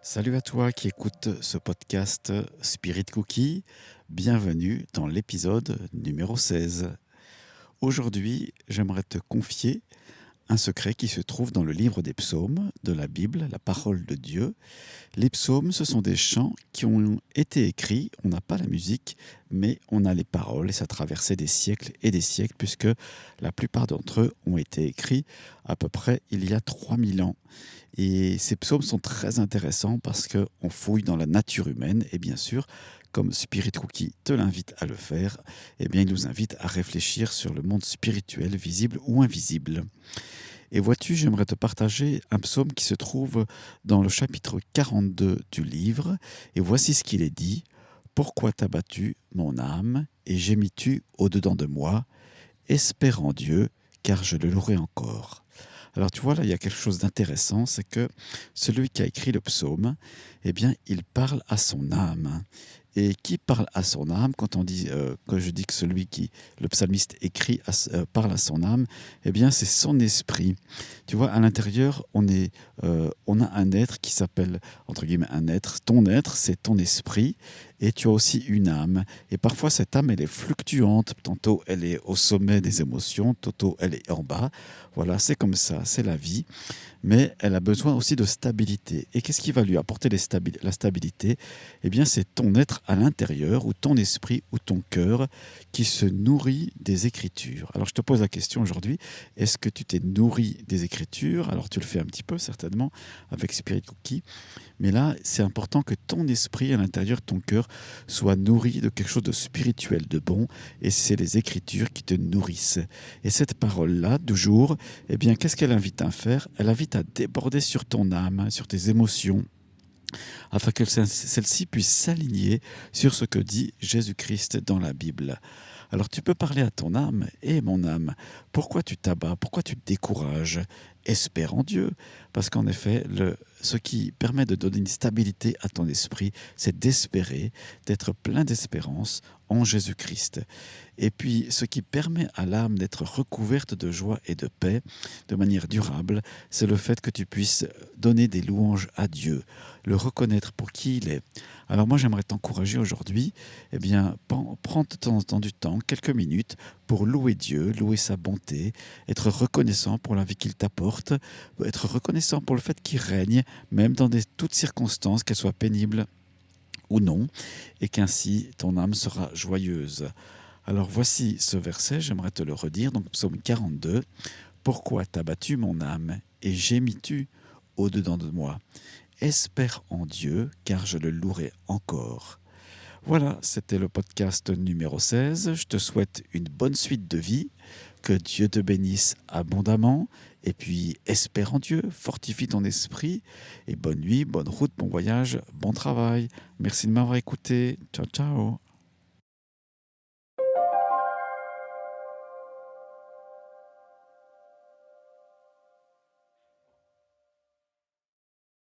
Salut à toi qui écoute ce podcast Spirit Cookie. Bienvenue dans l'épisode numéro 16. Aujourd'hui, j'aimerais te confier un secret qui se trouve dans le livre des psaumes de la Bible, la parole de Dieu. Les psaumes, ce sont des chants qui ont été écrits, on n'a pas la musique, mais on a les paroles et ça a traversé des siècles et des siècles puisque la plupart d'entre eux ont été écrits à peu près il y a 3000 ans. Et ces psaumes sont très intéressants parce qu'on fouille dans la nature humaine et bien sûr, comme Spirit Cookie te l'invite à le faire, eh bien il nous invite à réfléchir sur le monde spirituel, visible ou invisible. Et vois-tu, j'aimerais te partager un psaume qui se trouve dans le chapitre 42 du livre. Et voici ce qu'il est dit. Pourquoi t'as battu mon âme et gémis-tu au-dedans de moi? Espère en Dieu, car je le louerai encore. Alors tu vois, là, il y a quelque chose d'intéressant, c'est que celui qui a écrit le psaume, eh bien, il parle à son âme. Et qui parle à son âme, quand on dit que je dis que le psalmiste écrit, parle à son âme, eh bien, c'est son esprit. Tu vois, à l'intérieur, on a un être qui s'appelle, entre guillemets, un être. Ton être, c'est ton esprit, et tu as aussi une âme. Et parfois, cette âme, elle est fluctuante. Tantôt, elle est au sommet des émotions, tantôt, elle est en bas. Voilà, c'est comme ça, c'est la vie, mais elle a besoin aussi de stabilité. Et qu'est-ce qui va lui apporter la stabilité? Eh bien, c'est ton être à l'intérieur, ou ton esprit, ou ton cœur, qui se nourrit des Écritures. Alors, je te pose la question aujourd'hui, est-ce que tu t'es nourri des Écritures? Alors, tu le fais un petit peu, certainement, avec Spirit Cookie. Mais là, c'est important que ton esprit à l'intérieur, ton cœur, soit nourri de quelque chose de spirituel, de bon. Et c'est les Écritures qui te nourrissent. Et cette parole-là, du jour, eh bien, qu'est-ce qu'elle invite à faire? Elle invite à déborder sur ton âme, sur tes émotions, afin que celle-ci puisse s'aligner sur ce que dit Jésus-Christ dans la Bible. Alors tu peux parler à ton âme: et mon âme, pourquoi tu t'abats, pourquoi tu te décourages? Espère en Dieu, parce qu'en effet, ce qui permet de donner une stabilité à ton esprit, c'est d'espérer, d'être plein d'espérance en Jésus-Christ. Et puis, ce qui permet à l'âme d'être recouverte de joie et de paix de manière durable, c'est le fait que tu puisses donner des louanges à Dieu, le reconnaître pour qui il est. Alors moi, j'aimerais t'encourager aujourd'hui, eh bien, prends de temps en temps du temps, quelques minutes, pour louer Dieu, louer sa bonté, être reconnaissant pour la vie qu'il t'apporte, être reconnaissant pour le fait qu'il règne, même dans toutes circonstances, qu'elles soient pénibles ou non, et qu'ainsi ton âme sera joyeuse. Alors voici ce verset, j'aimerais te le redire, donc psaume 42. Pourquoi t'as battu mon âme et gémis-tu au-dedans de moi? Espère en Dieu, car je le louerai encore. Voilà, c'était le podcast numéro 16. Je te souhaite une bonne suite de vie, que Dieu te bénisse abondamment, et puis espère en Dieu, fortifie ton esprit, et bonne nuit, bonne route, bon voyage, bon travail. Merci de m'avoir écouté. Ciao, ciao.